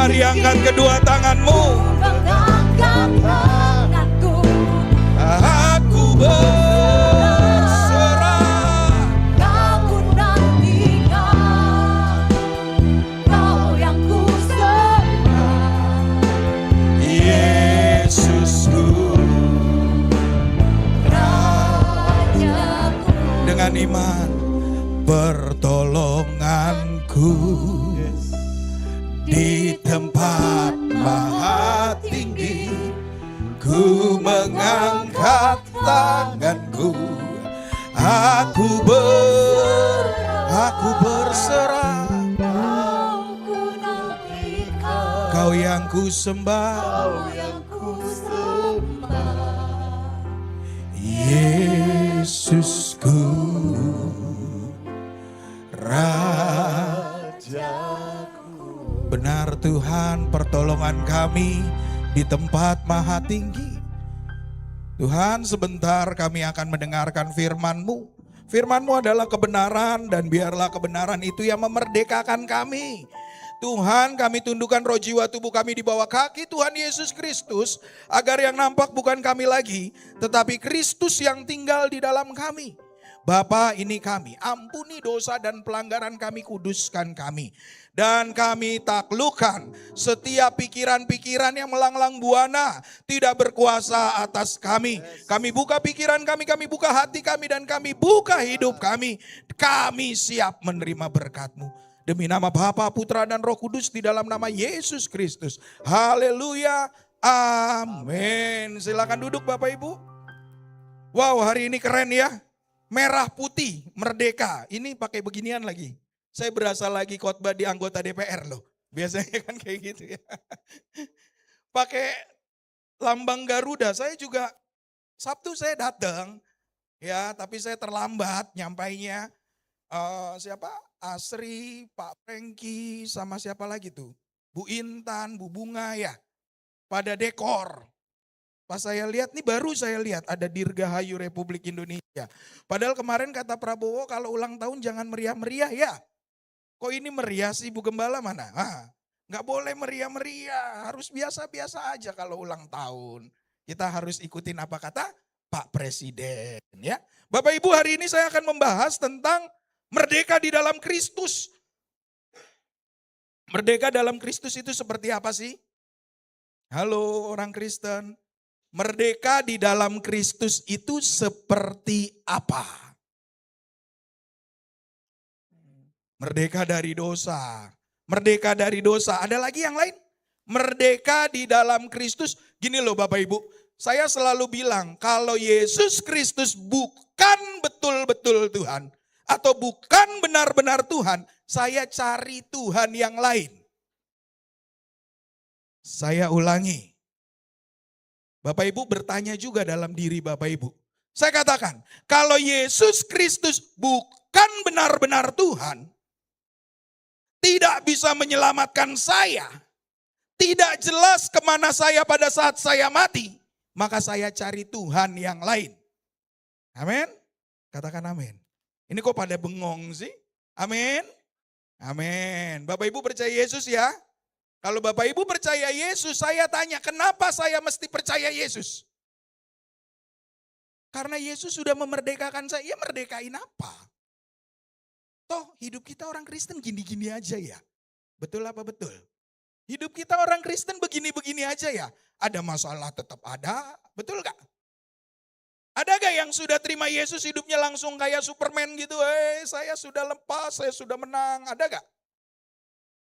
Mari angkat kedua tanganmu. Mengangkat tanganku. Aku berserah. Kau nantikan, Kau yang ku sembah. Yesusku, Rajaku. dengan iman pertolonganku di tempat maha tinggi. Ku mengangkat tanganku, aku berserah. Kau ku nantikan, Kau yang ku sembah, Kau yang ku sembah. Yesusku, Rajaku. Benar Tuhan, pertolongan kami di tempat maha tinggi. Tuhan, sebentar kami akan mendengarkan firman-Mu. Firman-Mu adalah kebenaran, dan biarlah kebenaran itu yang memerdekakan kami. Tuhan, kami tundukkan roh jiwa tubuh kami di bawah kaki Tuhan Yesus Kristus, agar yang nampak bukan kami lagi, tetapi Kristus yang tinggal di dalam kami. Bapa, ini kami, ampuni dosa dan pelanggaran kami, kuduskan kami. Dan kami taklukkan setiap pikiran-pikiran yang melanglang buana, tidak berkuasa atas kami. Kami buka pikiran kami buka hati kami, dan kami buka hidup kami. Kami siap menerima berkat-Mu. Demi nama Bapa, Putra, dan Roh Kudus, di dalam nama Yesus Kristus. Haleluya, amin. Silakan duduk Bapak Ibu. Wow, hari ini keren ya. Merah putih, merdeka. Ini pakai beginian lagi. Saya berasa lagi khotbah di anggota DPR loh. Biasanya kan kayak gitu ya. Pakai lambang Garuda. Saya juga Sabtu saya datang. Ya, tapi saya terlambat nyampainya. Siapa? Asri, Pak Franky, sama siapa lagi tuh? Bu Intan, Bu Bunga ya. Pada dekor. Pas saya lihat, nih baru saya lihat ada Dirgahayu Republik Indonesia. Padahal kemarin kata Prabowo kalau ulang tahun jangan meriah-meriah ya. Kok ini meriah sih Bu Gembala mana? Nggak boleh meriah-meriah, harus biasa-biasa aja kalau ulang tahun. Kita harus ikutin apa kata Pak Presiden ya. Bapak Ibu, hari ini saya akan membahas tentang merdeka di dalam Kristus. Merdeka dalam Kristus itu seperti apa sih? Halo orang Kristen. Merdeka di dalam Kristus itu seperti apa? Merdeka dari dosa. Merdeka dari dosa. Ada lagi yang lain? Merdeka di dalam Kristus. Gini loh Bapak Ibu. Saya selalu bilang kalau Yesus Kristus bukan betul-betul Tuhan. Atau bukan benar-benar Tuhan. Saya cari Tuhan yang lain. Saya ulangi. Bapak Ibu bertanya juga dalam diri Bapak Ibu. Saya katakan, kalau Yesus Kristus bukan benar-benar Tuhan, tidak bisa menyelamatkan saya, tidak jelas kemana saya pada saat saya mati, maka saya cari Tuhan yang lain. Amin? Katakan amin. Ini kok pada bengong sih? Amin? Amin. Bapak Ibu percaya Yesus ya? Kalau Bapak Ibu percaya Yesus, saya tanya kenapa saya mesti percaya Yesus? Karena Yesus sudah memerdekakan saya. Ya merdekain apa? Toh hidup kita orang Kristen gini-gini aja ya. Betul apa betul? Hidup kita orang Kristen begini-begini aja ya. Ada masalah tetap ada, betul gak? Ada gak yang sudah terima Yesus hidupnya langsung kayak Superman gitu? Saya sudah lepas, saya sudah menang. Ada gak?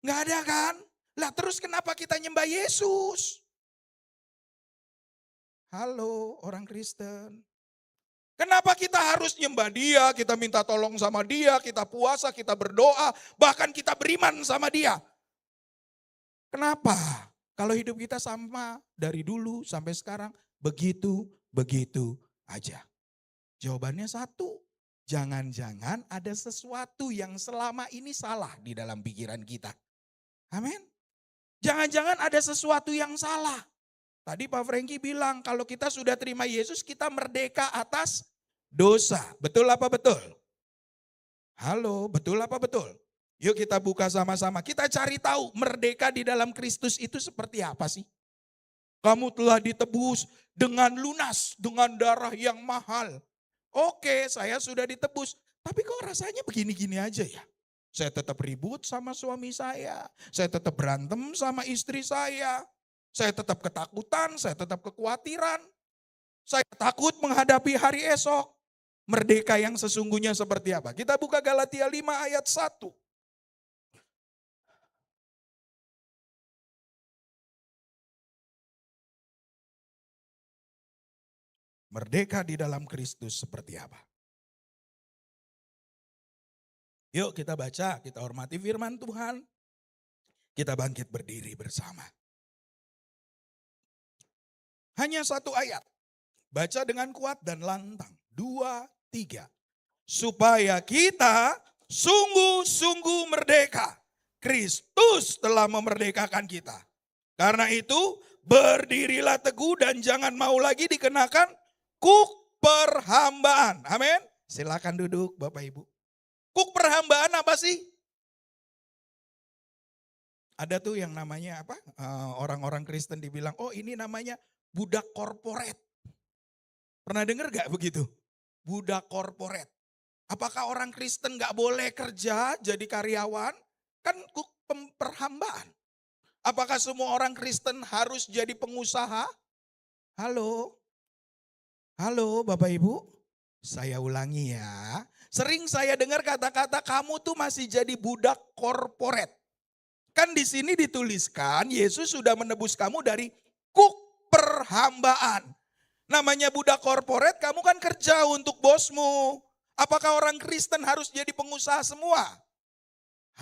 Gak ada kan? Lah terus kenapa kita nyembah Yesus? Halo orang Kristen. Kenapa kita harus nyembah dia, kita minta tolong sama dia, kita puasa, kita berdoa, bahkan kita beriman sama dia. Kenapa? Kalau hidup kita sama dari dulu sampai sekarang, begitu aja. Jawabannya satu, jangan-jangan ada sesuatu yang selama ini salah di dalam pikiran kita. Amin. Jangan-jangan ada sesuatu yang salah. Tadi Pak Franky bilang kalau kita sudah terima Yesus kita merdeka atas dosa. Betul apa betul? Halo, betul apa betul? Yuk kita buka sama-sama. Kita cari tahu merdeka di dalam Kristus itu seperti apa sih? Kamu telah ditebus dengan lunas, dengan darah yang mahal. Oke, saya sudah ditebus. Tapi kok rasanya begini-gini aja ya? Saya tetap ribut sama suami saya tetap berantem sama istri saya tetap ketakutan, saya tetap kekhawatiran. Saya takut menghadapi hari esok. Merdeka yang sesungguhnya seperti apa? Kita buka Galatia 5 ayat 1. Merdeka di dalam Kristus seperti apa? Yuk kita baca, kita hormati firman Tuhan. Kita bangkit berdiri bersama. Hanya satu ayat. Baca dengan kuat dan lantang. 2, 3. Supaya kita sungguh-sungguh merdeka. Kristus telah memerdekakan kita. Karena itu berdirilah teguh dan jangan mau lagi dikenakan kuk perhambaan. Amin. Silakan duduk Bapak Ibu. Kuk perhambaan apa sih? Ada tuh yang namanya apa? Orang-orang Kristen dibilang, oh ini namanya budak korporat. Pernah dengar gak begitu? Budak korporat. Apakah orang Kristen gak boleh kerja jadi karyawan? Kan kuk perhambaan. Apakah semua orang Kristen harus jadi pengusaha? Halo? Halo Bapak Ibu? Saya ulangi ya. Sering saya dengar kata-kata kamu tuh masih jadi budak korporat. Kan di sini dituliskan Yesus sudah menebus kamu dari kuk perhambaan. Namanya budak korporat, kamu kan kerja untuk bosmu. Apakah orang Kristen harus jadi pengusaha semua?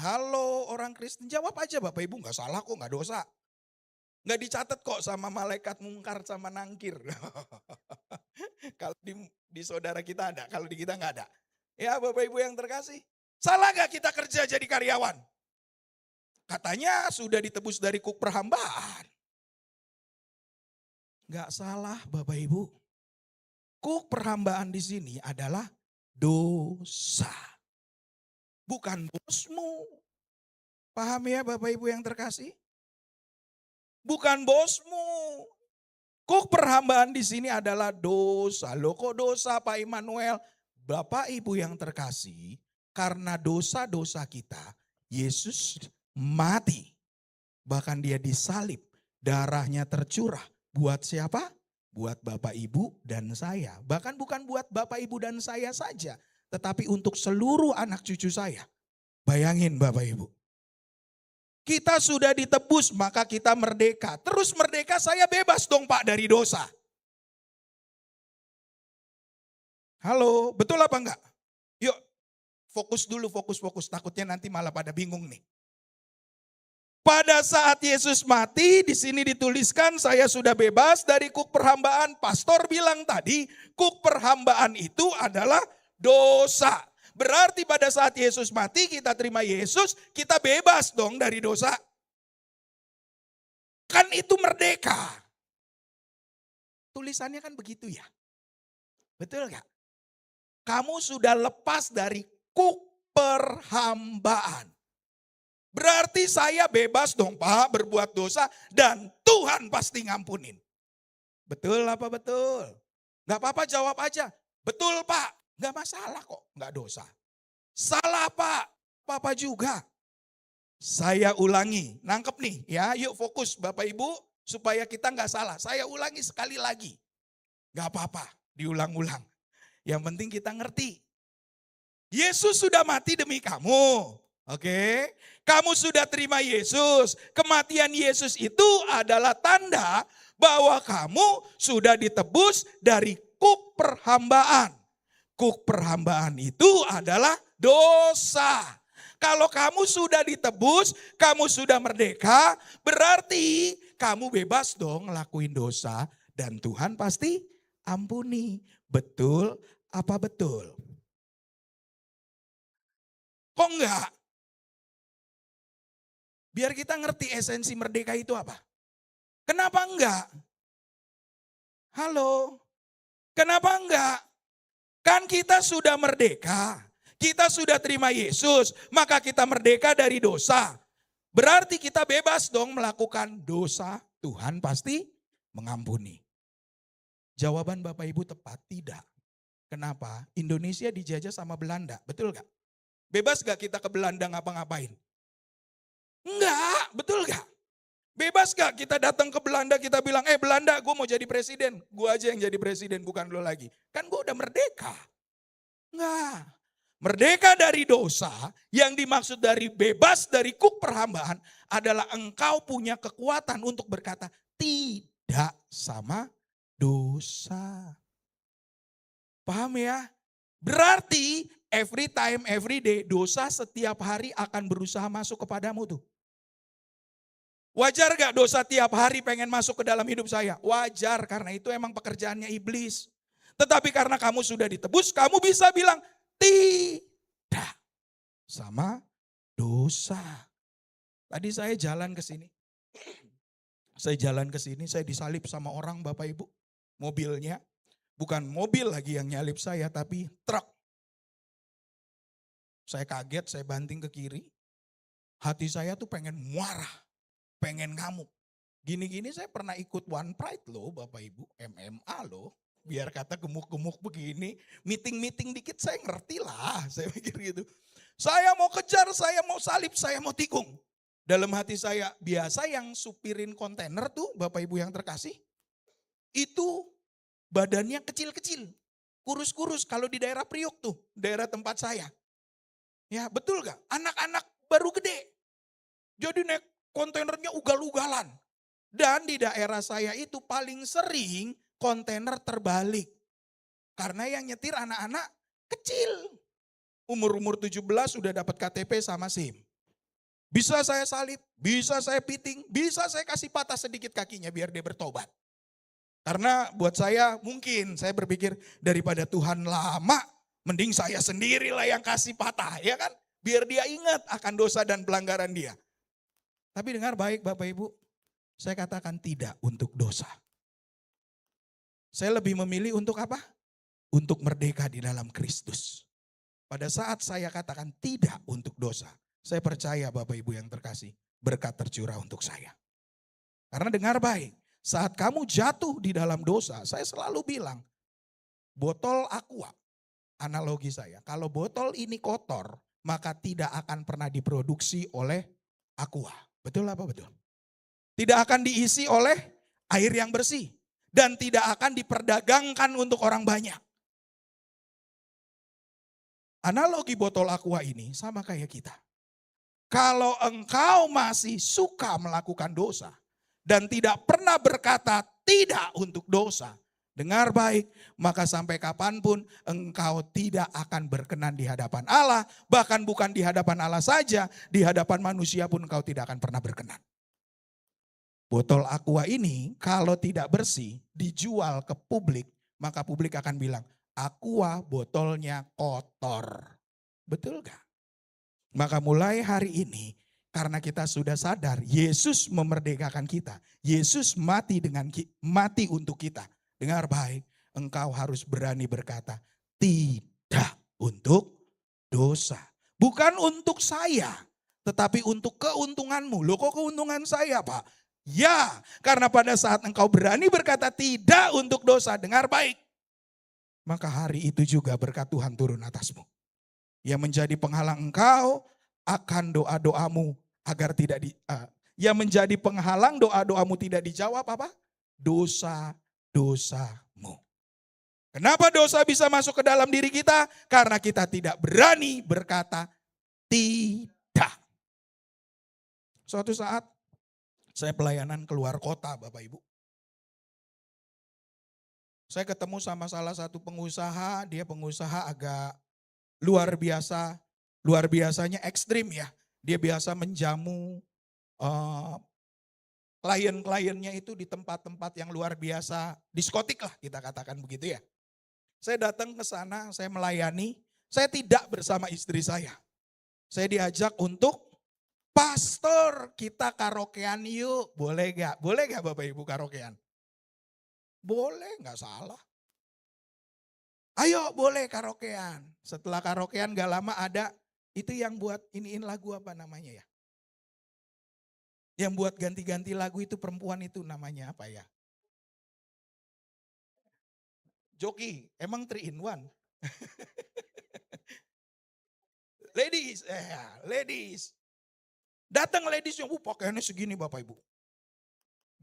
Halo orang Kristen, jawab aja Bapak Ibu, gak salah kok, gak dosa. Gak dicatat kok sama malaikat mungkar sama nangkir. Kalau di saudara kita ada, kalau di kita gak ada. Ya Bapak Ibu yang terkasih, salah gak kita kerja jadi karyawan? Katanya sudah ditebus dari kuk perhambaan. Gak salah Bapak Ibu. Kuk perhambaan di sini adalah dosa. Bukan bosmu. Paham ya Bapak Ibu yang terkasih? Bukan bosmu. Kuk perhambaan di sini adalah dosa. Loh kok dosa Pak Immanuel? Bapak Ibu yang terkasih, karena dosa-dosa kita, Yesus mati. Bahkan dia disalib, darahnya tercurah. Buat siapa? Buat Bapak Ibu dan saya. Bahkan bukan buat Bapak Ibu dan saya saja, tetapi untuk seluruh anak cucu saya. Bayangin Bapak Ibu. Kita sudah ditebus maka kita merdeka. Terus merdeka saya bebas dong Pak dari dosa. Halo, betul apa enggak? Yuk fokus dulu, fokus. Takutnya nanti malah pada bingung nih. Pada saat Yesus mati, di sini dituliskan saya sudah bebas dari kuk perhambaan. Pastor bilang tadi, kuk perhambaan itu adalah dosa. Berarti pada saat Yesus mati, kita terima Yesus, kita bebas dong dari dosa. Kan itu merdeka. Tulisannya kan begitu ya. Betul gak? Kamu sudah lepas dari kuk perhambaan. Berarti saya bebas dong Pak berbuat dosa dan Tuhan pasti ngampunin. Betul apa betul? Gak apa-apa jawab aja. Betul Pak, gak masalah kok, gak dosa. Salah Pak, Papa juga. Saya ulangi, nangkep nih ya, yuk fokus Bapak Ibu supaya kita gak salah. Saya ulangi sekali lagi. Gak apa-apa, diulang-ulang. Yang penting kita ngerti. Yesus sudah mati demi kamu. Oke, kamu sudah terima Yesus. Kematian Yesus itu adalah tanda bahwa kamu sudah ditebus dari kuk perhambaan. Kuk perhambaan itu adalah dosa. Kalau kamu sudah ditebus, kamu sudah merdeka, berarti kamu bebas dong ngelakuin dosa dan Tuhan pasti ampuni. Betul apa betul? Kok enggak? Biar kita ngerti esensi merdeka itu apa. Kenapa enggak? Halo, kenapa enggak? Kan kita sudah merdeka. Kita sudah terima Yesus, maka kita merdeka dari dosa. Berarti kita bebas dong melakukan dosa. Tuhan pasti mengampuni. Jawaban Bapak Ibu tepat, tidak. Kenapa? Indonesia dijajah sama Belanda, betul gak? Bebas gak kita ke Belanda ngapa-ngapain? Enggak, betul gak? Bebas gak kita datang ke Belanda kita bilang, Belanda gue mau jadi presiden. Gue aja yang jadi presiden, bukan lo lagi. Kan gue udah merdeka. Enggak. Merdeka dari dosa yang dimaksud dari bebas dari kuk perhambaan adalah engkau punya kekuatan untuk berkata tidak sama dosa. Paham ya? Berarti every time, every day dosa setiap hari akan berusaha masuk kepadamu tuh. Wajar gak dosa tiap hari pengen masuk ke dalam hidup saya? Wajar, karena itu emang pekerjaannya iblis. Tetapi karena kamu sudah ditebus, kamu bisa bilang tidak sama dosa. Tadi saya jalan ke sini. Saya disalib sama orang Bapak Ibu. Mobilnya, bukan mobil lagi yang nyalip saya, tapi truk. Saya kaget, saya banting ke kiri. Hati saya tuh pengen marah, pengen ngamuk. Gini-gini saya pernah ikut One Pride loh Bapak Ibu, MMA loh. Biar kata gemuk-gemuk begini, meeting-meeting dikit saya ngerti lah, saya mikir gitu. Saya mau kejar, saya mau salib, saya mau tikung. Dalam hati saya, biasa yang supirin kontainer tuh Bapak Ibu yang terkasih, itu badannya kecil-kecil, kurus-kurus kalau di daerah Priuk tuh, daerah tempat saya. Ya betul gak? Anak-anak baru gede. Jadi naik kontainernya ugal-ugalan. Dan di daerah saya itu paling sering kontainer terbalik. Karena yang nyetir anak-anak kecil. Umur-umur 17 sudah dapat KTP sama SIM. Bisa saya salib, bisa saya piting, bisa saya kasih patah sedikit kakinya biar dia bertobat. Karena buat saya mungkin saya berpikir daripada Tuhan lama, mending saya sendirilah yang kasih patah, ya kan? Biar dia ingat akan dosa dan pelanggaran dia. Tapi dengar baik Bapak Ibu, saya katakan tidak untuk dosa. Saya lebih memilih untuk apa? Untuk merdeka di dalam Kristus. Pada saat saya katakan tidak untuk dosa, saya percaya Bapak Ibu yang terkasih, berkat tercurah untuk saya. Karena dengar baik, saat kamu jatuh di dalam dosa, saya selalu bilang, botol aqua, analogi saya, kalau botol ini kotor, maka tidak akan pernah diproduksi oleh aqua. Betul apa betul? Tidak akan diisi oleh air yang bersih. Dan tidak akan diperdagangkan untuk orang banyak. Analogi botol aqua ini sama kayak kita. Kalau engkau masih suka melakukan dosa dan tidak pernah berkata tidak untuk dosa, dengar baik, maka sampai kapanpun engkau tidak akan berkenan di hadapan Allah, bahkan bukan di hadapan Allah saja, di hadapan manusia pun engkau tidak akan pernah berkenan. Botol aqua ini kalau tidak bersih dijual ke publik, maka publik akan bilang, aqua botolnya kotor. Betul gak? Maka mulai hari ini, karena kita sudah sadar Yesus memerdekakan kita. Yesus mati untuk kita. Dengar baik, engkau harus berani berkata, tidak untuk dosa. Bukan untuk saya, tetapi untuk keuntunganmu. Loh kok keuntungan saya Pak? Ya, karena pada saat engkau berani berkata tidak untuk dosa, dengar baik. Maka hari itu juga berkat Tuhan turun atasmu. Yang menjadi penghalang engkau akan doa-doamu agar tidak yang menjadi penghalang doa-doamu tidak dijawab apa? Dosa-dosamu. Kenapa dosa bisa masuk ke dalam diri kita? Karena kita tidak berani berkata tidak. Suatu saat saya pelayanan keluar kota Bapak Ibu. Saya ketemu sama salah satu pengusaha, dia pengusaha agak luar biasa. Luar biasanya ekstrim ya. Dia biasa menjamu klien-kliennya itu di tempat-tempat yang luar biasa. Diskotik lah kita katakan begitu ya. Saya datang ke sana, saya melayani. Saya tidak bersama istri saya. Saya diajak untuk pastor, kita karaokean yuk. Boleh gak? Boleh gak Bapak Ibu karaokean? Boleh, gak salah. Ayo boleh karaokean. Setelah karaokean gak lama ada, itu yang buat iniin lagu apa namanya ya? Yang buat ganti-ganti lagu itu perempuan itu namanya apa ya? Joki, emang 3 in 1? Ladies, ladies. Datang ladies yang pakaiannya segini Bapak Ibu.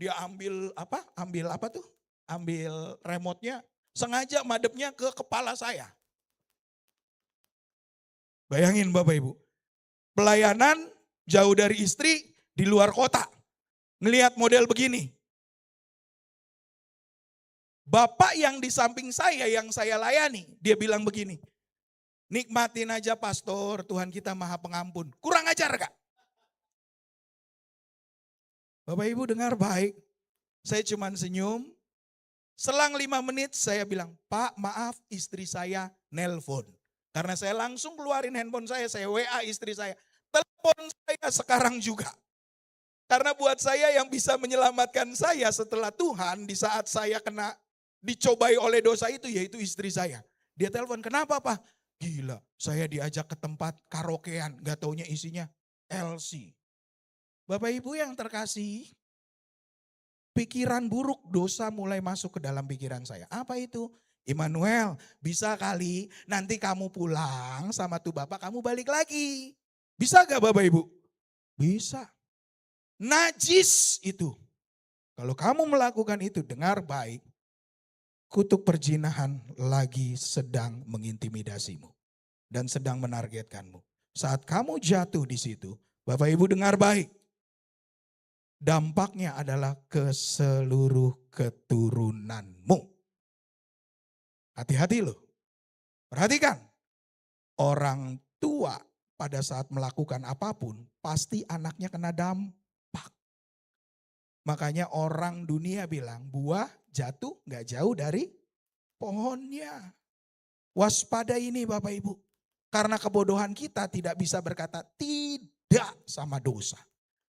Dia ambil apa? Ambil apa tuh? Ambil remote-nya, sengaja madepnya ke kepala saya. Bayangin Bapak Ibu. Pelayanan jauh dari istri di luar kota. Ngelihat model begini. Bapak yang di samping saya yang saya layani, dia bilang begini. Nikmatin aja pastor, Tuhan kita maha pengampun. Kurang ajar gak? Bapak Ibu dengar baik. Saya cuman senyum. Selang 5 menit saya bilang, Pak maaf istri saya nelpon. Karena saya langsung keluarin handphone saya WA istri saya. Telepon saya sekarang juga. Karena buat saya yang bisa menyelamatkan saya setelah Tuhan di saat saya kena dicobai oleh dosa itu yaitu istri saya. Dia telepon, kenapa Pak? Gila, saya diajak ke tempat karaokean, gak taunya isinya LC. Bapak Ibu yang terkasih, pikiran buruk dosa mulai masuk ke dalam pikiran saya. Apa itu? Immanuel, bisa kali nanti kamu pulang sama tuh bapak kamu balik lagi. Bisa gak Bapak Ibu? Bisa. Najis itu. Kalau kamu melakukan itu, dengar baik. Kutuk perjinahan lagi sedang mengintimidasimu. Dan sedang menargetkanmu. Saat kamu jatuh di situ, Bapak Ibu dengar baik. Dampaknya adalah ke seluruh keturunanmu. Hati-hati loh. Perhatikan. Orang tua pada saat melakukan apapun, pasti anaknya kena dampak. Makanya orang dunia bilang buah jatuh gak jauh dari pohonnya. Waspada ini Bapak Ibu. Karena kebodohan kita tidak bisa berkata tidak sama dosa.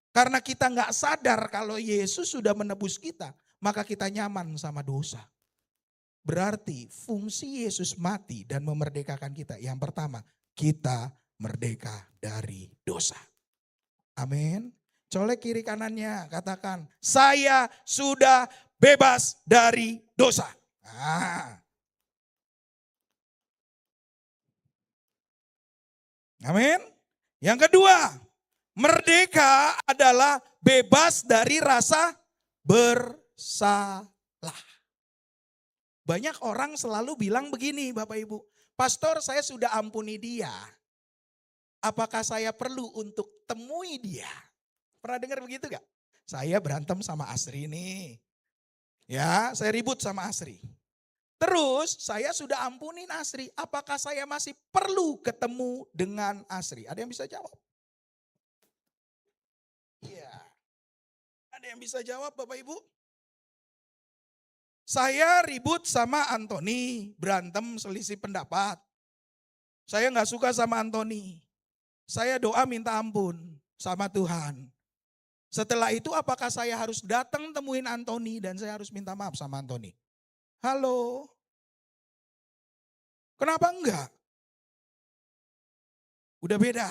Karena kita gak sadar kalau Yesus sudah menebus kita, maka kita nyaman sama dosa. Berarti fungsi Yesus mati dan memerdekakan kita. Yang pertama, kita merdeka dari dosa. Amin. Colek kiri kanannya, katakan, saya sudah bebas dari dosa. Amin. Yang kedua, merdeka adalah bebas dari rasa bersalah. Banyak orang selalu bilang begini Bapak Ibu, pastor saya sudah ampuni dia. Apakah saya perlu untuk temui dia? Pernah dengar begitu gak? Saya berantem sama Asri nih. Ya, saya ribut sama Asri. Terus saya sudah ampunin Asri. Apakah saya masih perlu ketemu dengan Asri? Ada yang bisa jawab? Iya. Ada yang bisa jawab Bapak Ibu? Saya ribut sama Antoni. Berantem selisih pendapat. Saya gak suka sama Antoni. Saya doa minta ampun sama Tuhan. Setelah itu apakah saya harus datang temuin Antoni dan saya harus minta maaf sama Antoni? Halo? Kenapa enggak? Udah beda.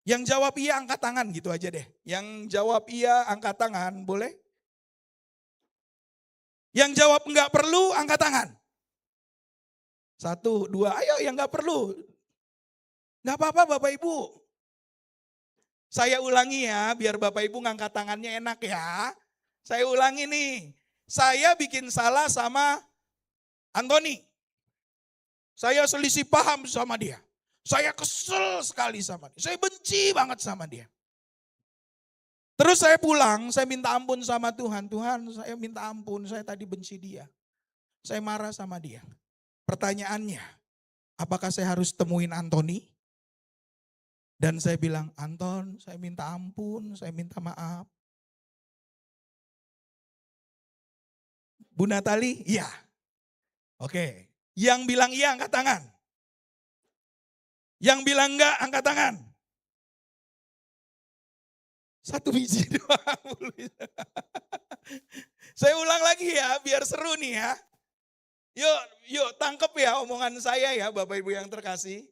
Yang jawab iya angkat tangan gitu aja deh. Yang jawab iya angkat tangan, boleh? Yang jawab enggak perlu angkat tangan. 1, 2, ayo yang enggak perlu. Enggak apa-apa Bapak Ibu. Saya ulangi ya, biar Bapak Ibu ngangkat tangannya enak ya. Saya ulangi nih, saya bikin salah sama Antoni. Saya selisih paham sama dia. Saya kesel sekali sama dia. Saya benci banget sama dia. Terus saya pulang, saya minta ampun sama Tuhan. Tuhan saya minta ampun, saya tadi benci dia. Saya marah sama dia. Pertanyaannya, apakah saya harus temuin Antoni? Dan saya bilang, Anton saya minta ampun, saya minta maaf. Bu Natali, iya. Oke, yang bilang iya angkat tangan. Yang bilang enggak angkat tangan. 1 biji doang. Saya ulang lagi ya, biar seru nih ya. Yuk tangkep ya omongan saya ya Bapak Ibu yang terkasih.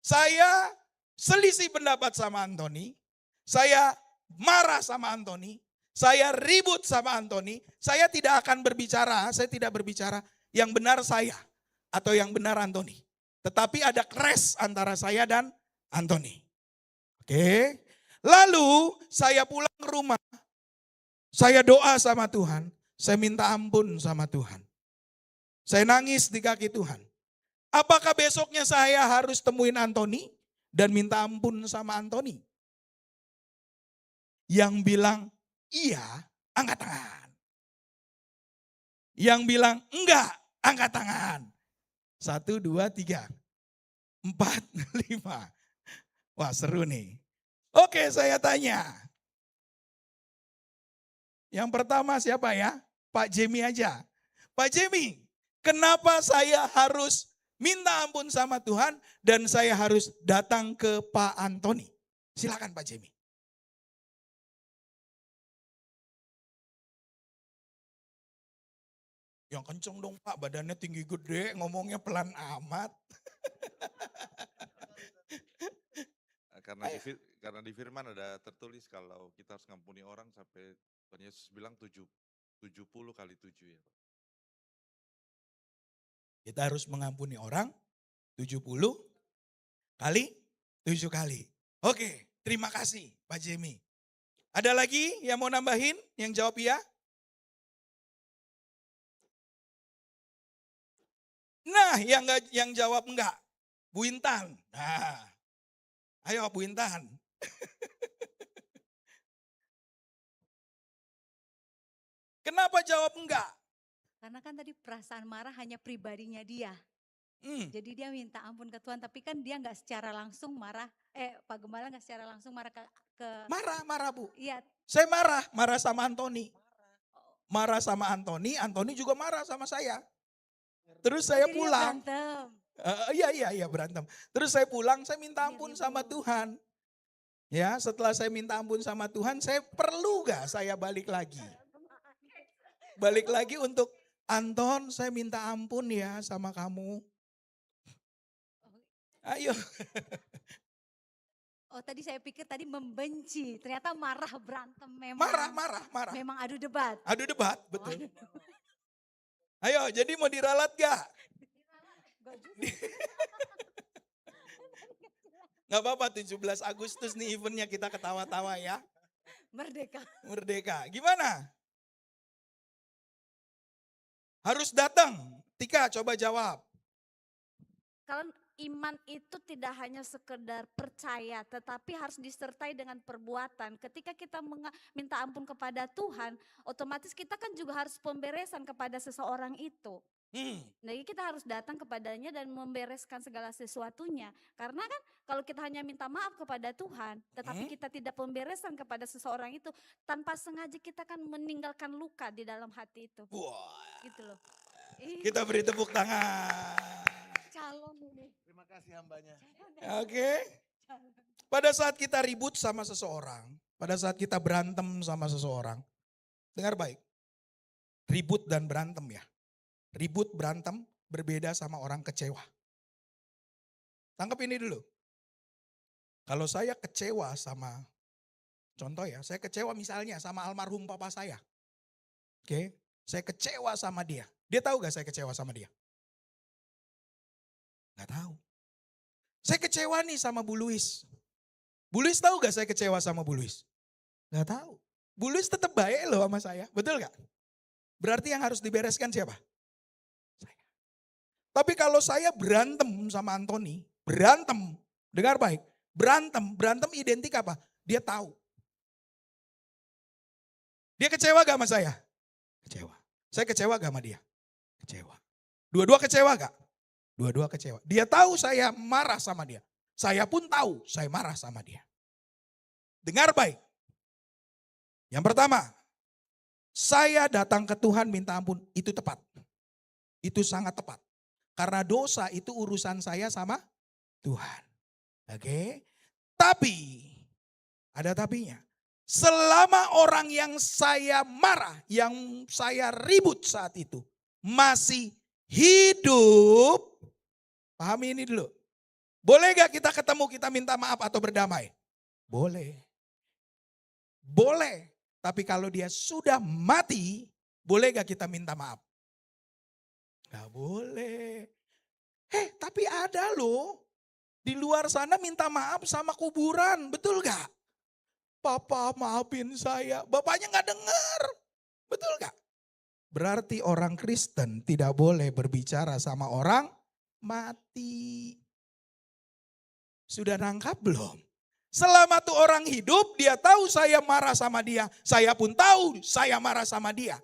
Saya selisih pendapat sama Antoni. Saya marah sama Antoni. Saya ribut sama Antoni. Saya tidak akan berbicara, saya tidak berbicara yang benar saya atau yang benar Antoni. Tetapi ada crash antara saya dan Antoni. Oke. Lalu saya pulang ke rumah. Saya doa sama Tuhan. Saya minta ampun sama Tuhan. Saya nangis di kaki Tuhan. Apakah besoknya saya harus temuin Antoni dan minta ampun sama Antoni? Yang bilang iya, angkat tangan. Yang bilang enggak, angkat tangan. 1, 2, 3, 4, 5. Wah seru nih. Oke saya tanya. Yang pertama siapa ya? Pak Jemi aja. Pak Jemi, kenapa saya harus minta ampun sama Tuhan dan saya harus datang ke Pak Antoni? Silakan Pak Jemi. Yang kenceng dong Pak, badannya tinggi gede, ngomongnya pelan amat. Karena di firman ada tertulis kalau kita harus ngampuni orang sampai Tuhan Yesus bilang 70 kali 7 ya Pak. Kita harus mengampuni orang 70 kali 7 kali. Oke, terima kasih Pak Jemi. Ada lagi yang mau nambahin? Yang jawab iya? Nah, yang jawab enggak. Bu Intan. Nah, ayo Bu Intan. Kenapa jawab enggak? Karena kan tadi perasaan marah hanya pribadinya dia. Hmm, Jadi dia minta ampun ke Tuhan, tapi kan dia nggak secara langsung marah. Pak Gembala nggak secara langsung marah ke marah Bu. iya. Saya marah sama Antoni. Marah sama Antoni juga marah sama saya. Terus saya Jadi dia pulang. berantem. Iya berantem. Terus saya pulang, saya minta ampun sama Tuhan. Ya, setelah saya minta ampun sama Tuhan, saya perlu gak saya balik lagi? Balik lagi untuk Anton, saya minta ampun ya sama kamu. Ayo. Oh tadi saya pikir tadi membenci, ternyata marah berantem memang. Marah. Memang adu debat. Adu debat, betul. Ayo, jadi mau diralat gak? Gak apa-apa 17 Agustus nih eventnya kita ketawa-tawa ya. Merdeka. Gimana? Harus datang. Tika coba jawab. Kalau iman itu tidak hanya sekedar percaya, tetapi harus disertai dengan perbuatan. Ketika kita minta ampun kepada Tuhan, otomatis kita kan juga harus pemberesan kepada seseorang itu. Jadi kita harus datang kepadanya dan membereskan segala sesuatunya. Karena kan kalau kita hanya minta maaf kepada Tuhan, tetapi kita tidak pemberesan kepada seseorang itu, tanpa sengaja kita kan meninggalkan luka di dalam hati itu. Wah. Gitu loh. Kita beri tepuk tangan. Calon ini. Terima kasih hambanya. Oke. Pada saat kita ribut sama seseorang, pada saat kita berantem sama seseorang, dengar baik. Ribut dan berantem ya. Ribut berantem berbeda sama orang kecewa. Tangkap ini dulu. Kalau saya kecewa sama, contoh ya, saya kecewa misalnya sama almarhum papa saya. Oke, saya kecewa sama dia. Dia tahu gak saya kecewa sama dia? Gak tahu. Saya kecewa nih sama Bu Luis. Bu Luis tahu gak saya kecewa sama Bu Luis? Gak tahu. Bu Luis tetap baik loh sama saya, betul gak? Berarti yang harus dibereskan siapa? Saya. Tapi kalau saya berantem sama Antoni, berantem, dengar baik, berantem identik apa? Dia tahu. Dia kecewa gak sama saya? Kecewa. Saya kecewa gak sama dia? Kecewa. Dua-dua kecewa gak? Dua-dua kecewa. Dia tahu saya marah sama dia. Saya pun tahu saya marah sama dia. Dengar baik. Yang pertama, saya datang ke Tuhan minta ampun, itu tepat. Itu sangat tepat. Karena dosa itu urusan saya sama Tuhan. Oke. Tapi, ada tapinya. Selama orang yang saya marah, yang saya ribut saat itu, masih hidup, pahami ini dulu. Boleh gak kita ketemu, kita minta maaf atau berdamai? Boleh. Boleh. Tapi kalau dia sudah mati, boleh gak kita minta maaf? Gak boleh. Tapi ada loh. Di luar sana minta maaf sama kuburan, betul gak? Papa maafin saya, bapaknya gak dengar. Betul gak? Berarti orang Kristen tidak boleh berbicara sama orang mati. Sudah nangkap belum? Selama tuh orang hidup, dia tahu saya marah sama dia. Saya pun tahu saya marah sama dia.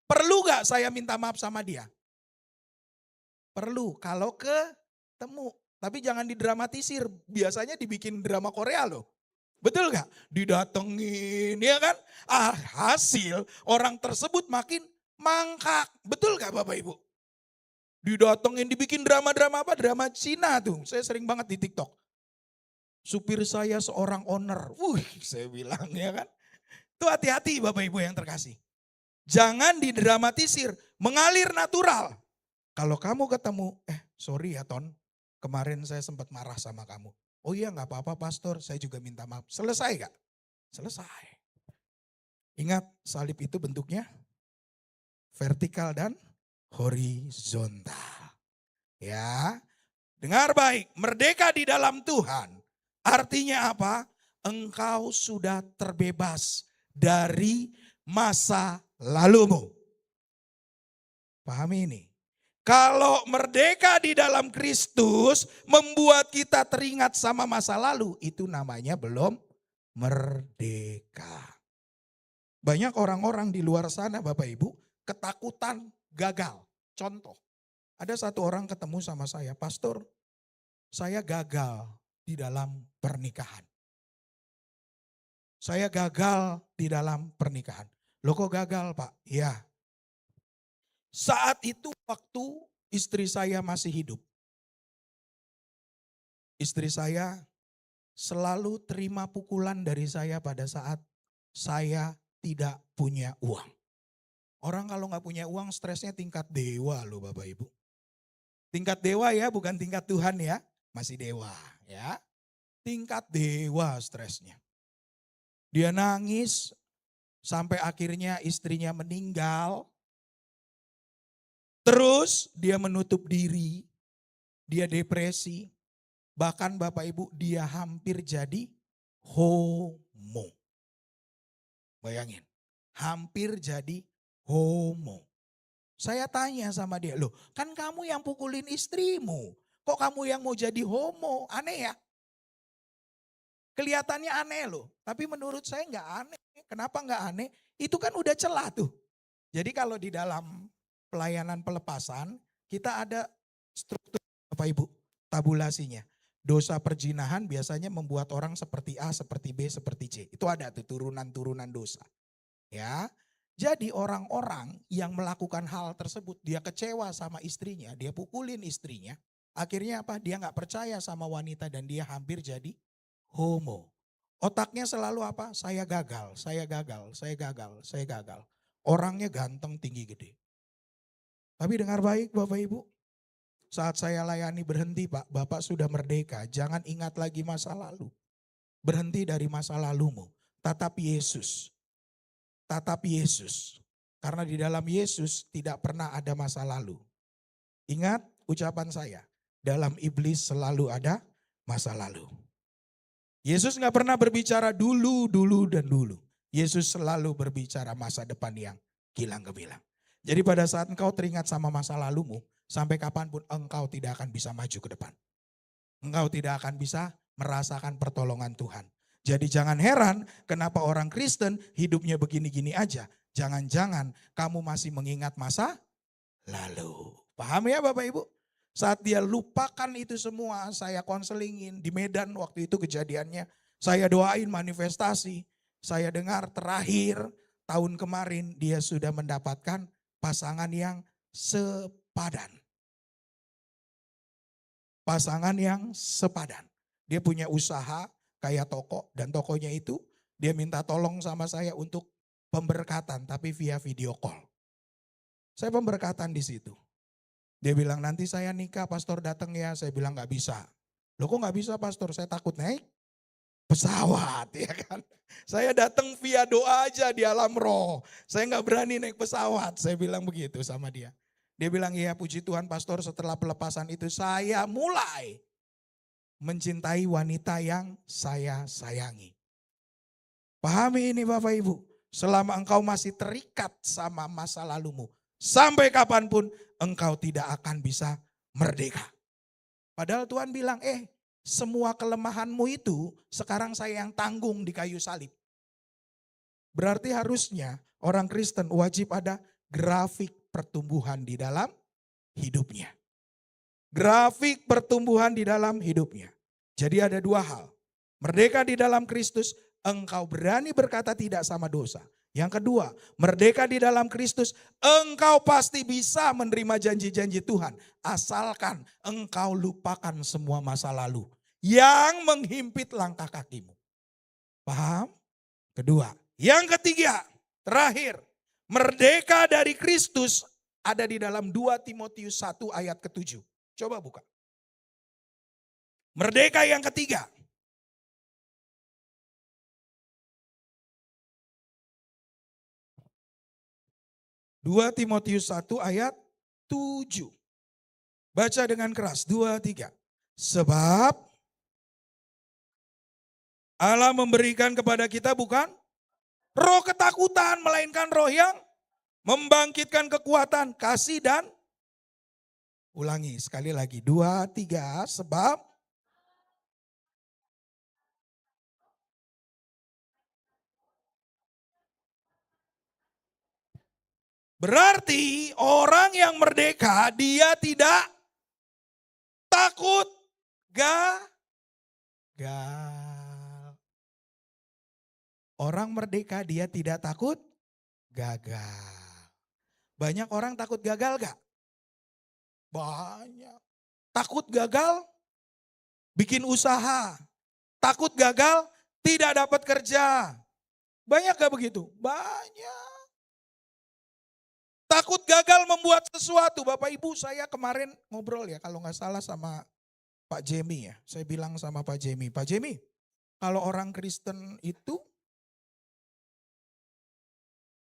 Perlu gak saya minta maaf sama dia? Perlu, kalau ketemu. Tapi jangan didramatisir, biasanya dibikin drama Korea loh. Betul gak? Didatengin, ya kan? Hasil orang tersebut makin mangkak. Betul gak Bapak Ibu? Didatengin, dibikin drama-drama apa? Drama Cina tuh, saya sering banget di TikTok. Supir saya seorang owner. Saya bilang ya kan. Itu hati-hati Bapak Ibu yang terkasih. Jangan didramatisir, mengalir natural. Kalau kamu ketemu, sorry ya Ton, kemarin saya sempat marah sama kamu. Oh iya gak apa-apa pastor, saya juga minta maaf. Selesai gak? Selesai. Ingat salib itu bentuknya vertikal dan horizontal. Ya, dengar baik, merdeka di dalam Tuhan. Artinya apa? Engkau sudah terbebas dari masa lalumu. Pahami ini. Kalau merdeka di dalam Kristus membuat kita teringat sama masa lalu, itu namanya belum merdeka. Banyak orang-orang di luar sana Bapak Ibu ketakutan gagal. Contoh, ada satu orang ketemu sama saya, pastor saya gagal di dalam pernikahan. Saya gagal di dalam pernikahan. Loh kok gagal Pak? Ya. Saat itu waktu istri saya masih hidup. Istri saya selalu terima pukulan dari saya pada saat saya tidak punya uang. Orang kalau nggak punya uang stresnya tingkat dewa loh Bapak Ibu. Tingkat dewa ya, bukan tingkat Tuhan ya. Masih dewa ya. Tingkat dewa stresnya. Dia nangis sampai akhirnya istrinya meninggal. Terus dia menutup diri, dia depresi. Bahkan Bapak Ibu dia hampir jadi homo. Bayangin, hampir jadi homo. Saya tanya sama dia, loh kan kamu yang pukulin istrimu. Kok kamu yang mau jadi homo? Aneh ya? Kelihatannya aneh loh. Tapi menurut saya nggak aneh. Kenapa nggak aneh? Itu kan udah celah tuh. Jadi kalau di dalam pelayanan pelepasan, kita ada struktur Bapak Ibu, tabulasinya. Dosa perzinahan biasanya membuat orang seperti A, seperti B, seperti C. Itu ada tuh turunan-turunan dosa. Ya. Jadi orang-orang yang melakukan hal tersebut, dia kecewa sama istrinya, dia pukulin istrinya. Akhirnya apa? Dia nggak percaya sama wanita dan dia hampir jadi homo. Otaknya selalu apa? Saya gagal, saya gagal, saya gagal, saya gagal. Orangnya ganteng, tinggi, gede. Tapi dengar baik Bapak Ibu, saat saya layani berhenti Pak, Bapak sudah merdeka, jangan ingat lagi masa lalu. Berhenti dari masa lalumu, tatap Yesus. Tatap Yesus, karena di dalam Yesus tidak pernah ada masa lalu. Ingat ucapan saya, dalam iblis selalu ada masa lalu. Yesus gak pernah berbicara dulu, dan dulu. Yesus selalu berbicara masa depan yang gilang gemilang. Jadi pada saat engkau teringat sama masa lalumu, sampai kapanpun engkau tidak akan bisa maju ke depan. Engkau tidak akan bisa merasakan pertolongan Tuhan. Jadi jangan heran kenapa orang Kristen hidupnya begini-gini aja. Jangan-jangan kamu masih mengingat masa lalu. Paham ya Bapak Ibu? Saat dia lupakan itu semua, saya konselingin di Medan waktu itu kejadiannya. Saya doain manifestasi. Saya dengar terakhir tahun kemarin dia sudah mendapatkan pasangan yang sepadan. Pasangan yang sepadan. Dia punya usaha kayak toko dan tokonya itu dia minta tolong sama saya untuk pemberkatan tapi via video call. Saya pemberkatan di situ. Dia bilang nanti saya nikah pastor datang ya. Saya bilang nggak bisa. Loh kok nggak bisa pastor? Saya takut naik pesawat ya kan. Saya datang via doa aja di alam roh. Saya nggak berani naik pesawat. Saya bilang begitu sama dia. Dia bilang iya puji Tuhan pastor setelah pelepasan itu saya mulai mencintai wanita yang saya sayangi. Pahami ini Bapak Ibu. Selama engkau masih terikat sama masa lalumu. Sampai kapanpun engkau tidak akan bisa merdeka. Padahal Tuhan bilang semua kelemahanmu itu sekarang saya yang tanggung di kayu salib. Berarti harusnya orang Kristen wajib ada grafik pertumbuhan di dalam hidupnya. Grafik pertumbuhan di dalam hidupnya. Jadi ada dua hal. Merdeka di dalam Kristus, engkau berani berkata tidak sama dosa. Yang kedua, merdeka di dalam Kristus, engkau pasti bisa menerima janji-janji Tuhan. Asalkan engkau lupakan semua masa lalu yang menghimpit langkah kakimu. Paham? Kedua. Yang ketiga, terakhir, merdeka dari Kristus ada di dalam 2 Timotius 1 ayat ke-7. Coba buka. Merdeka yang ketiga. 2 Timotius 1 ayat 7. Baca dengan keras, 2, 3. Sebab Allah memberikan kepada kita bukan roh ketakutan, melainkan roh yang membangkitkan kekuatan, kasih dan ulangi sekali lagi, 2, 3. Sebab berarti orang yang merdeka dia tidak takut gagal. Orang merdeka dia tidak takut gagal. Banyak orang takut gagal gak? Banyak. Takut gagal bikin usaha. Takut gagal tidak dapat kerja. Banyak gak begitu? Banyak. Takut gagal membuat sesuatu. Bapak Ibu saya kemarin ngobrol ya kalau nggak salah sama Pak Jemi ya. Saya bilang sama Pak Jemi, Pak Jemi kalau orang Kristen itu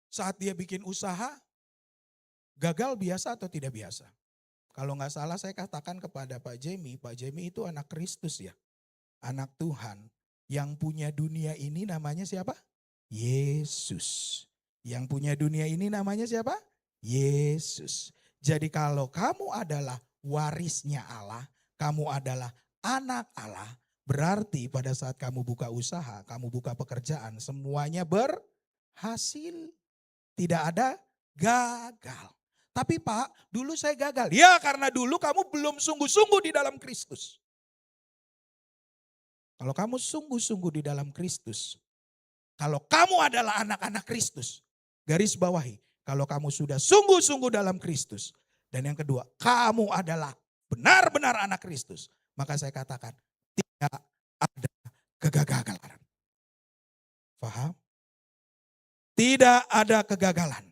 saat dia bikin usaha gagal biasa atau tidak biasa? Kalau nggak salah saya katakan kepada Pak Jemi itu anak Kristus ya. Anak Tuhan yang punya dunia ini namanya siapa? Yesus. Yang punya dunia ini namanya siapa? Yesus. Jadi kalau kamu adalah warisnya Allah, kamu adalah anak Allah, berarti pada saat kamu buka usaha, kamu buka pekerjaan, semuanya berhasil. Tidak ada gagal. Tapi Pak, dulu saya gagal. Ya karena dulu kamu belum sungguh-sungguh di dalam Kristus. Kalau kamu sungguh-sungguh di dalam Kristus, kalau kamu adalah anak-anak Kristus, garis bawahi. Kalau kamu sudah sungguh-sungguh dalam Kristus. Dan yang kedua, kamu adalah benar-benar anak Kristus. Maka saya katakan, tidak ada kegagalan. Paham? Tidak ada kegagalan.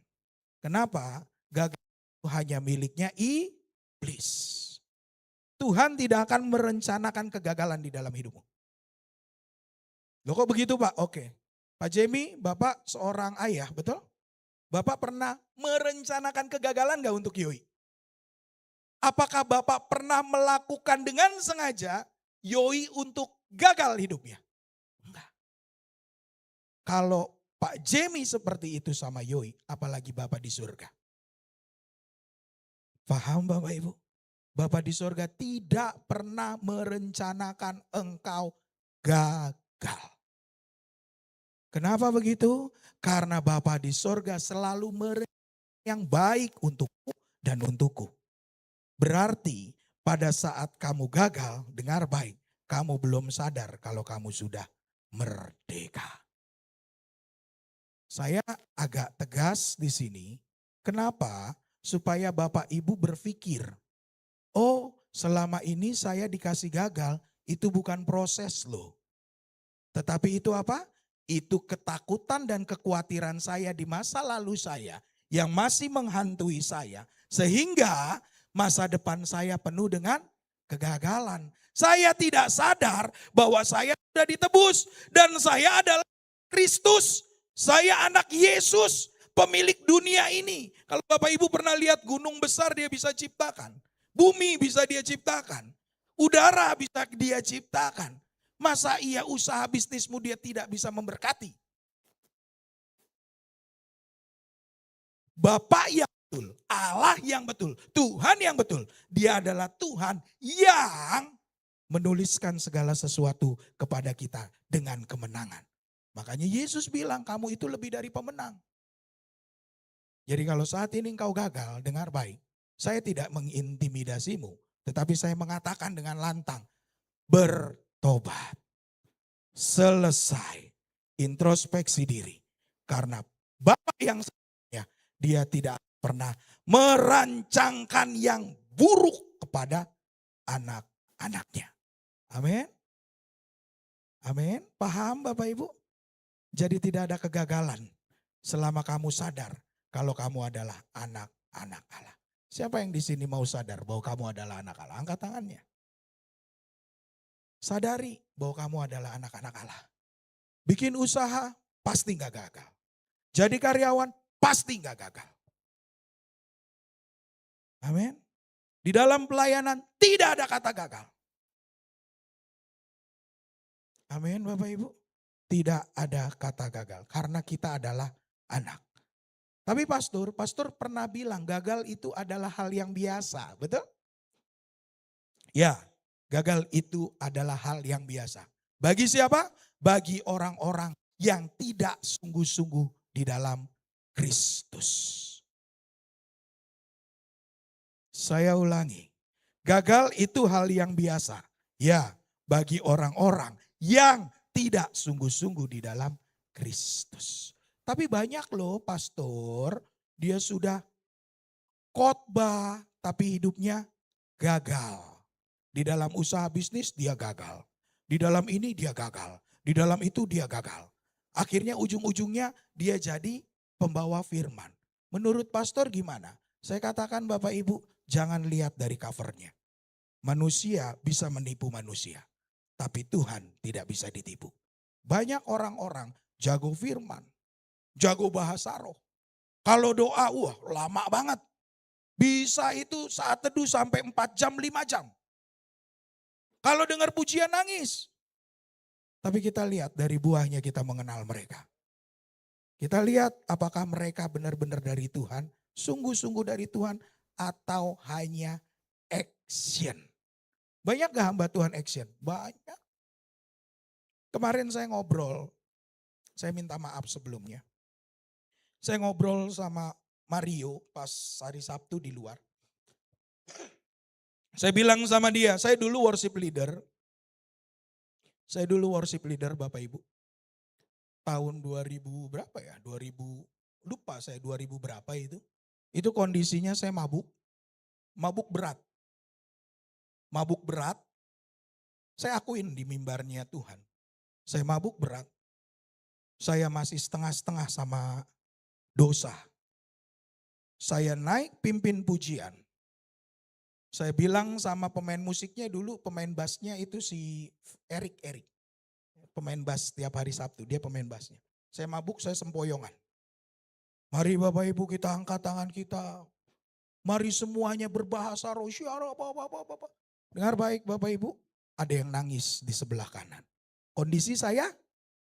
Kenapa? Gagal itu hanya miliknya iblis. Tuhan tidak akan merencanakan kegagalan di dalam hidupmu. Loh kok begitu Pak? Oke. Pak Jemi, Bapak seorang ayah, betul? Bapak pernah merencanakan kegagalan gak untuk Yoi? Apakah Bapak pernah melakukan dengan sengaja Yoi untuk gagal hidupnya? Enggak. Kalau Pak Jemi seperti itu sama Yoi, apalagi Bapak di surga. Paham Bapak Ibu? Bapak di surga tidak pernah merencanakan engkau gagal. Kenapa begitu? Karena Bapa di sorga selalu merencanakan yang baik untukmu dan untukku. Berarti pada saat kamu gagal, dengar baik, kamu belum sadar kalau kamu sudah merdeka. Saya agak tegas di sini. Kenapa? Supaya Bapak Ibu berpikir, oh selama ini saya dikasih gagal, itu bukan proses loh. Tetapi itu apa? Itu ketakutan dan kekhawatiran saya di masa lalu saya yang masih menghantui saya. Sehingga masa depan saya penuh dengan kegagalan. Saya tidak sadar bahwa saya sudah ditebus dan saya adalah Kristus. Saya anak Yesus, pemilik dunia ini. Kalau Bapak Ibu pernah lihat gunung besar dia bisa ciptakan. Bumi bisa dia ciptakan. Udara bisa dia ciptakan. Masa iya usaha bisnismu dia tidak bisa memberkati? Bapak yang betul, Allah yang betul, Tuhan yang betul. Dia adalah Tuhan yang menuliskan segala sesuatu kepada kita dengan kemenangan. Makanya Yesus bilang kamu itu lebih dari pemenang. Jadi kalau saat ini engkau gagal, dengar baik. Saya tidak mengintimidasimu, tetapi saya mengatakan dengan lantang, bertobat. Selesai introspeksi diri. Karena Bapa yang sebenarnya dia tidak pernah merancangkan yang buruk kepada anak-anaknya. Amin. Amin. Paham Bapak Ibu? Jadi tidak ada kegagalan selama kamu sadar kalau kamu adalah anak-anak Allah. Siapa yang di sini mau sadar bahwa kamu adalah anak Allah? Angkat tangannya. Sadari bahwa kamu adalah anak-anak Allah. Bikin usaha pasti gak gagal. Jadi karyawan pasti gak gagal. Amin. Di dalam pelayanan tidak ada kata gagal. Amin Bapak Ibu. Tidak ada kata gagal karena kita adalah anak. Tapi pastor pernah bilang gagal itu adalah hal yang biasa, betul? Ya, gagal itu adalah hal yang biasa. Bagi siapa? Bagi orang-orang yang tidak sungguh-sungguh di dalam Kristus. Saya ulangi, gagal itu hal yang biasa. Ya, bagi orang-orang yang tidak sungguh-sungguh di dalam Kristus. Tapi banyak loh pastor, dia sudah khotbah tapi hidupnya gagal. Di dalam usaha bisnis dia gagal. Di dalam ini dia gagal. Di dalam itu dia gagal. Akhirnya ujung-ujungnya dia jadi pembawa firman. Menurut pastor gimana? Saya katakan Bapak Ibu jangan lihat dari covernya. Manusia bisa menipu manusia. Tapi Tuhan tidak bisa ditipu. Banyak orang-orang jago firman, jago bahasa roh. Kalau doa, wah lama banget. Bisa itu saat teduh sampai 4 jam, 5 jam. Kalau dengar pujian nangis. Tapi kita lihat dari buahnya kita mengenal mereka. Kita lihat apakah mereka benar-benar dari Tuhan, sungguh-sungguh dari Tuhan, atau hanya action. Banyak gak hamba Tuhan action? Banyak. Kemarin saya ngobrol, saya minta maaf sebelumnya. Saya ngobrol sama Mario pas hari Sabtu di luar. Saya bilang sama dia, saya dulu worship leader. Saya dulu worship leader Bapak Ibu. Tahun 2000 berapa ya? 2000, lupa saya 2000 berapa itu. Itu kondisinya saya mabuk. Mabuk berat. Mabuk berat, saya akuin di mimbarnya Tuhan. Saya mabuk berat, saya masih setengah-setengah sama dosa. Saya naik pimpin pujian. Saya bilang sama pemain musiknya dulu, pemain bassnya itu si Erik. Pemain bass tiap hari Sabtu, dia pemain bassnya. Saya mabuk, saya sempoyongan. Mari Bapak Ibu kita angkat tangan kita. Mari semuanya berbahasa roh. Dengar baik Bapak Ibu, ada yang nangis di sebelah kanan. Kondisi saya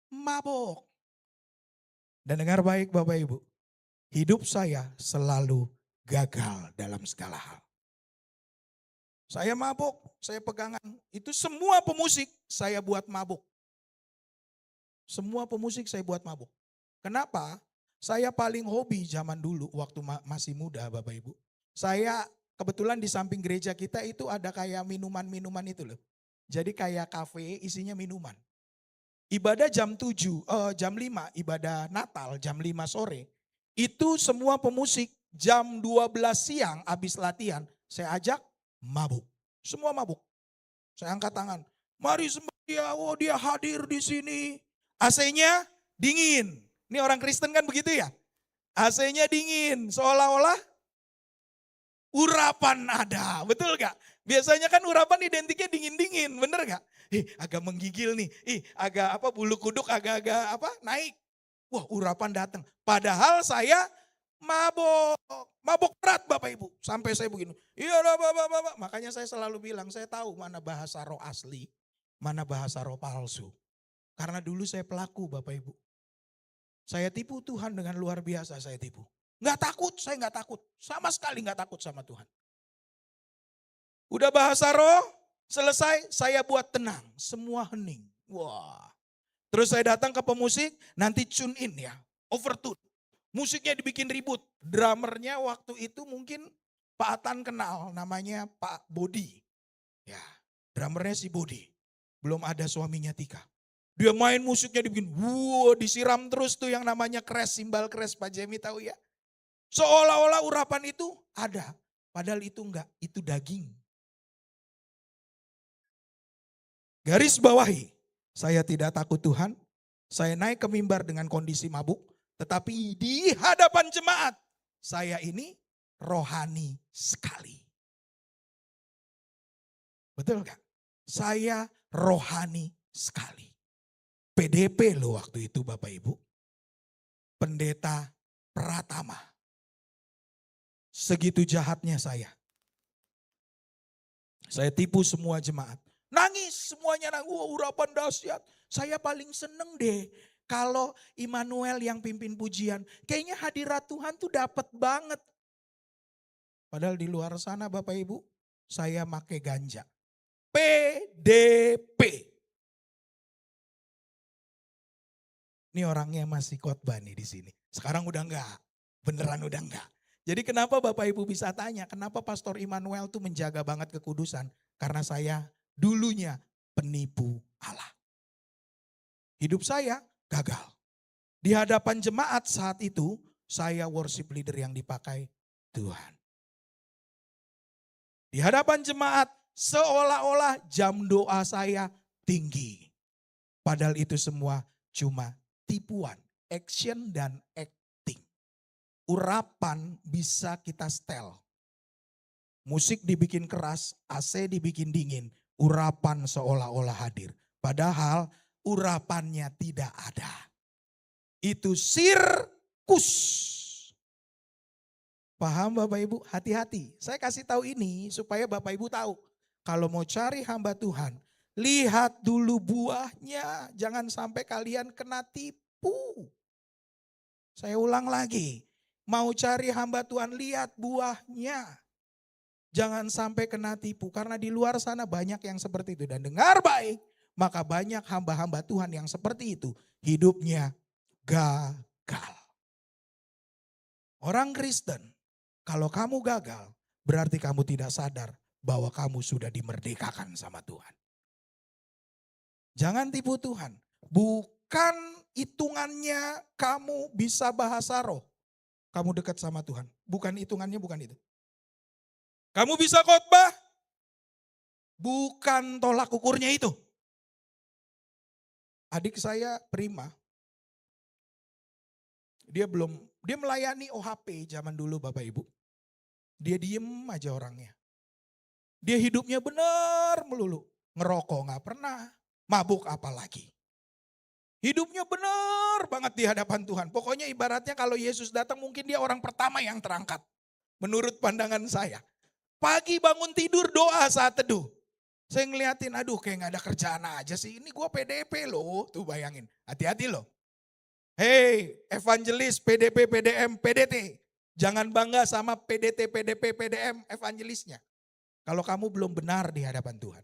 mabuk. Dan dengar baik Bapak Ibu, hidup saya selalu gagal dalam segala hal. Saya mabuk, saya pegangan. Itu semua pemusik saya buat mabuk. Semua pemusik saya buat mabuk. Kenapa? Saya paling hobi zaman dulu waktu masih muda Bapak Ibu. Saya kebetulan di samping gereja kita itu ada kayak minuman-minuman itu loh. Jadi kayak kafe isinya minuman. Ibadah jam 5 ibadah Natal jam 5 sore. Itu semua pemusik jam 12 siang habis latihan saya ajak mabuk. Semua mabuk. Saya angkat tangan. Mari sembah dia, oh dia hadir di sini. AC-nya dingin. Ini orang Kristen kan begitu ya. AC-nya dingin, seolah-olah urapan ada. Betul gak? Biasanya kan urapan identiknya dingin-dingin, bener gak? Agak menggigil nih, agak bulu kuduk agak-agak naik. Wah, urapan datang. Padahal saya mabok berat Bapak Ibu. Sampai saya begini, iya Bapak. Makanya saya selalu bilang, saya tahu mana bahasa roh asli, mana bahasa roh palsu. Karena dulu saya pelaku Bapak Ibu. Saya tipu Tuhan dengan luar biasa, saya tipu. Saya nggak takut. Sama sekali nggak takut sama Tuhan. Udah bahasa roh, selesai, saya buat tenang. Semua hening. Wah. Terus saya datang ke pemusik, nanti tune in ya, overtune. Musiknya dibikin ribut. Drummernya waktu itu mungkin Pak Atan kenal, namanya Pak Bodi. Ya, drummernya si Bodi. Belum ada suaminya Tika. Dia main musiknya dibikin, disiram terus tuh yang namanya crash, simbal crash, Pak Jemi tahu ya. Seolah-olah urapan itu ada, padahal itu enggak, itu daging. Garis bawahi, saya tidak takut Tuhan, saya naik ke mimbar dengan kondisi mabuk, tetapi di hadapan jemaat, saya ini rohani sekali. Betul gak? Saya rohani sekali. PDP loh waktu itu Bapak Ibu. Pendeta Pratama. Segitu jahatnya saya. Saya tipu semua jemaat. Nangis semuanya nangis. Urapan dahsyat. Saya paling seneng deh. Kalau Immanuel yang pimpin pujian. Kayaknya hadirat Tuhan tuh dapat banget. Padahal di luar sana Bapak Ibu. Saya pakai ganja. PDP. Ini orangnya masih khotbah nih di sini. Sekarang udah enggak. Beneran udah enggak. Jadi kenapa Bapak Ibu bisa tanya, kenapa Pastor Immanuel tuh menjaga banget kekudusan? Karena saya dulunya penipu Allah. Hidup saya gagal. Di hadapan jemaat saat itu, saya worship leader yang dipakai Tuhan. Di hadapan jemaat, seolah-olah jam doa saya tinggi. Padahal itu semua cuma tipuan, action dan acting. Urapan bisa kita setel. Musik dibikin keras, AC dibikin dingin, urapan seolah-olah hadir. Padahal urapannya tidak ada. Itu sirkus. Paham Bapak Ibu? Hati-hati. Saya kasih tahu ini supaya Bapak Ibu tahu. Kalau mau cari hamba Tuhan, lihat dulu buahnya. Jangan sampai kalian kena tipu. Saya ulang lagi. Mau cari hamba Tuhan, lihat buahnya. Jangan sampai kena tipu. Karena di luar sana banyak yang seperti itu. Dan dengar baik. Maka banyak hamba-hamba Tuhan yang seperti itu. Hidupnya gagal. Orang Kristen, kalau kamu gagal, berarti kamu tidak sadar bahwa kamu sudah dimerdekakan sama Tuhan. Jangan tipu Tuhan. Bukan hitungannya kamu bisa bahasa roh. Kamu dekat sama Tuhan. Bukan hitungannya, bukan itu. Kamu bisa khotbah. Bukan tolak ukurnya itu. Adik saya Prima. Dia melayani OHP zaman dulu Bapak Ibu. Dia diem aja orangnya. Dia hidupnya benar melulu. Ngerokok gak pernah, mabuk apalagi. Hidupnya benar banget di hadapan Tuhan. Pokoknya ibaratnya kalau Yesus datang mungkin dia orang pertama yang terangkat. Menurut pandangan saya. Pagi bangun tidur doa saat teduh. Saya ngeliatin aduh kayak gak ada kerjaan aja sih. Ini gue PDP loh, tuh bayangin. Hati-hati loh. Hei evangelis PDP, PDM, PDT. Jangan bangga sama PDT, PDP, PDM evangelisnya. Kalau kamu belum benar di hadapan Tuhan.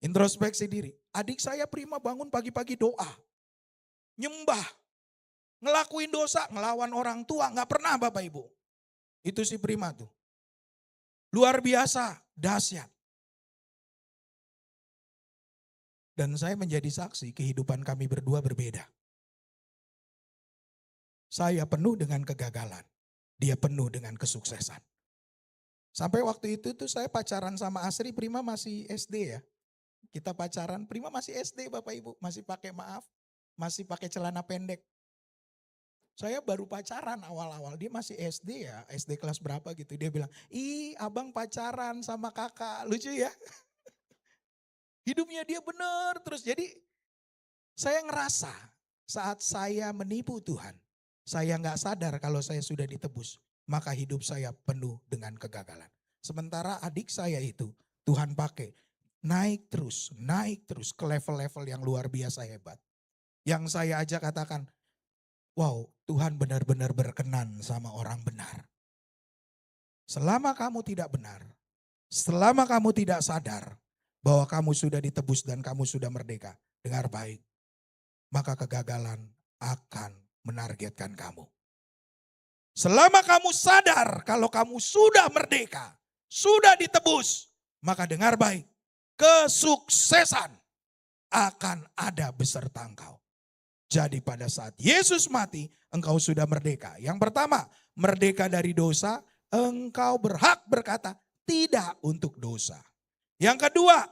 Introspeksi diri. Adik saya Prima bangun pagi-pagi doa. Nyembah. Ngelakuin dosa, ngelawan orang tua. Gak pernah Bapak Ibu. Itu si Prima tuh. Luar biasa, dahsyat. Dan saya menjadi saksi kehidupan kami berdua berbeda. Saya penuh dengan kegagalan. Dia penuh dengan kesuksesan. Sampai waktu itu tuh saya pacaran sama Asri, Prima masih SD ya. Kita pacaran, Prima masih SD Bapak Ibu. Masih pakai celana pendek. Saya baru pacaran awal-awal, dia masih SD ya, SD kelas berapa gitu. Dia bilang, ih abang pacaran sama kakak, lucu ya. Hidupnya dia benar terus. Jadi saya ngerasa saat saya menipu Tuhan, saya nggak sadar kalau saya sudah ditebus, maka hidup saya penuh dengan kegagalan. Sementara adik saya itu Tuhan pakai naik terus ke level-level yang luar biasa hebat. Yang saya aja katakan, wow, Tuhan benar-benar berkenan sama orang benar. Selama kamu tidak benar, selama kamu tidak sadar bahwa kamu sudah ditebus dan kamu sudah merdeka, dengar baik, maka kegagalan akan menargetkan kamu. Selama kamu sadar kalau kamu sudah merdeka, sudah ditebus, maka dengar baik, kesuksesan akan ada beserta engkau. Jadi pada saat Yesus mati, engkau sudah merdeka. Yang pertama, merdeka dari dosa, engkau berhak berkata tidak untuk dosa. Yang kedua,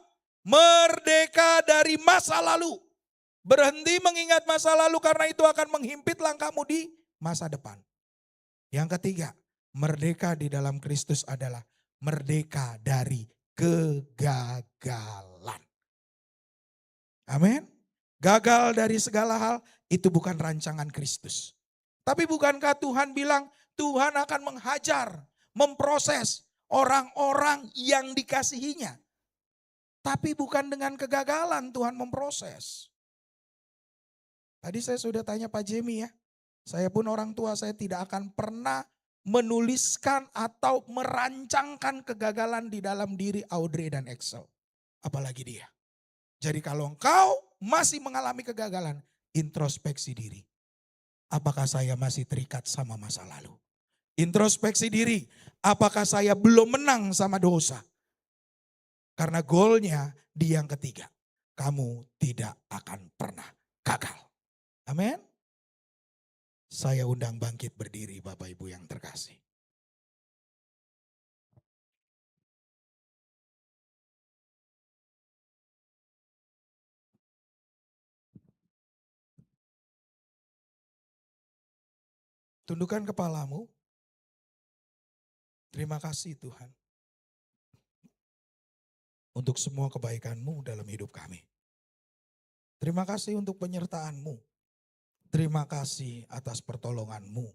merdeka dari masa lalu. Berhenti mengingat masa lalu karena itu akan menghimpit langkahmu di masa depan. Yang ketiga, merdeka di dalam Kristus adalah merdeka dari kegagalan. Amin. Gagal dari segala hal itu bukan rancangan Kristus. Tapi bukankah Tuhan bilang Tuhan akan menghajar, memproses orang-orang yang dikasihinya. Tapi bukan dengan kegagalan Tuhan memproses. Tadi saya sudah tanya Pak Jemi ya. Saya pun orang tua, saya tidak akan pernah menuliskan atau merancangkan kegagalan di dalam diri Audrey dan Excel. Apalagi dia. Jadi kalau engkau masih mengalami kegagalan, introspeksi diri. Apakah saya masih terikat sama masa lalu? Introspeksi diri, apakah saya belum menang sama dosa? Karena goalnya di yang ketiga, kamu tidak akan pernah gagal. Amin. Saya undang bangkit berdiri Bapak Ibu yang terkasih. Tundukkan kepalamu. Terima kasih Tuhan. Untuk semua kebaikan-Mu dalam hidup kami. Terima kasih untuk penyertaan-Mu. Terima kasih atas pertolongan-Mu.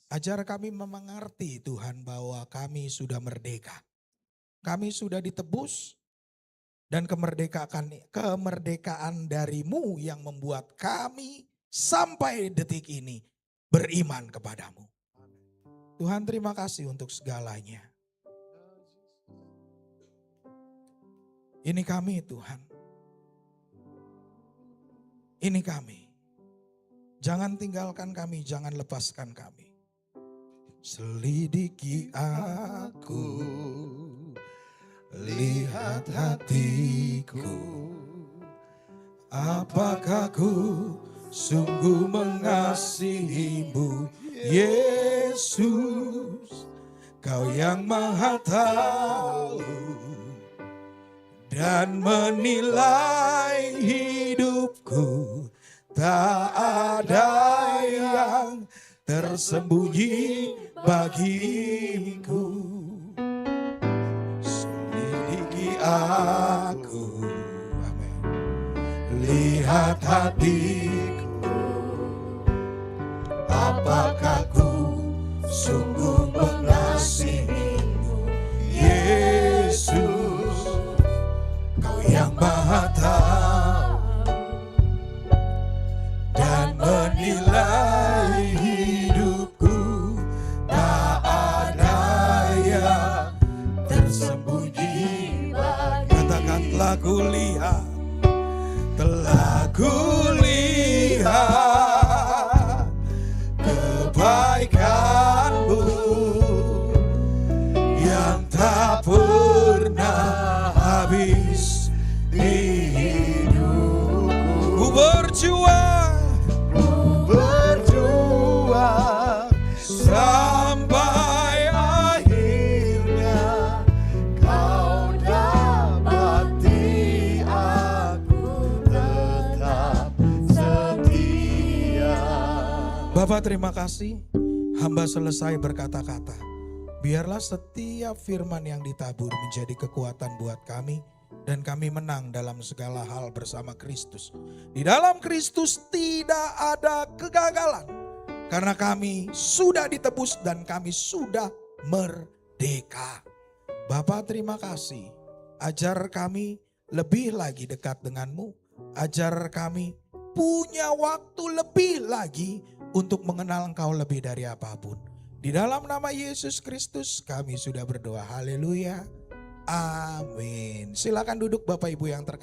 Ajar kami mengerti Tuhan bahwa kami sudah merdeka. Kami sudah ditebus. Dan kemerdekaan dari-Mu yang membuat kami sampai detik ini beriman kepadamu. Tuhan terima kasih untuk segalanya. Ini kami Tuhan. Ini kami. Jangan tinggalkan kami, jangan lepaskan kami. Selidiki aku, lihat hatiku. Apakah ku sungguh mengasihimu, Yesus, Kau yang Maha Tahu dan menilai hidupku. Tak ada yang tersembunyi bagiku. Selidiki aku, amin. Lihat hatiku. Apakah ku sungguh mengasihimu, Yesus, Kau yang Maha Tahu dan menilai hidupku. Tak ada yang tersembunyi bagiku. Katakan telah kulihat, telah kulihat kebaikan-Mu yang tak pernah habis di hidupku. Ku berjuang sampai akhirnya Kau dapati aku tetap setia. Bapak terima kasih, hamba selesai berkata-kata. Biarlah setiap firman yang ditabur menjadi kekuatan buat kami. Dan kami menang dalam segala hal bersama Kristus. Di dalam Kristus tidak ada kegagalan. Karena kami sudah ditebus dan kami sudah merdeka. Bapak terima kasih. Ajar kami lebih lagi dekat denganmu. Ajar kami punya waktu lebih lagi untuk mengenal Engkau lebih dari apapun. Di dalam nama Yesus Kristus kami sudah berdoa. Haleluya. Amin. Silakan duduk Bapak Ibu yang terkasih.